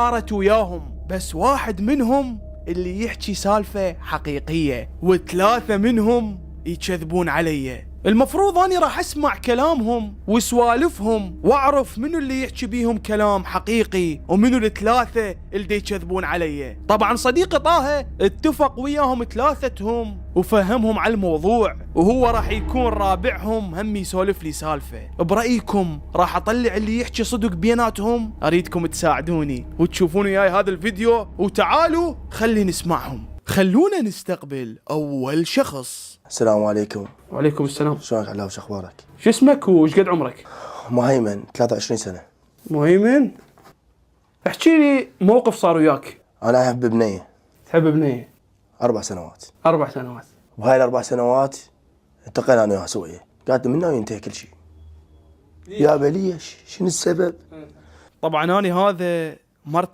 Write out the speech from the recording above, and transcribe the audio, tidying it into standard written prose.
صارت وياهم، بس واحد منهم اللي يحكي سالفة حقيقية وثلاثة منهم يكذبون علي. المفروض اني راح اسمع كلامهم وسوالفهم واعرف منو اللي يحكي بيهم كلام حقيقي ومنو الثلاثة اللي يكذبون علي. طبعا صديقي طه اتفق وياهم ثلاثتهم وفهمهم على الموضوع، وهو راح يكون رابعهم هم يسولف لي سالفة. برأيكم راح اطلع اللي يحكي صدق بيناتهم؟ اريدكم تساعدوني وتشوفون وياي هذا الفيديو، وتعالوا خلي نسمعهم. خلونا نستقبل اول شخص. السلام عليكم. وعليكم السلام. شلونك علاء وش اخبارك؟ شو اسمك وش قد عمرك؟ مهيمن 23 سنة. مهيمن، احكي لي موقف صار وياك. انا احب بنية. تحب بنية؟ 4 سنوات. 4 سنوات. وهاي ال4 سنوات التقينا انا وياها سوية، قالت من هنا وينتهي كل شيء. يا ليش؟ شنو السبب؟ طبعا انا هذا مرت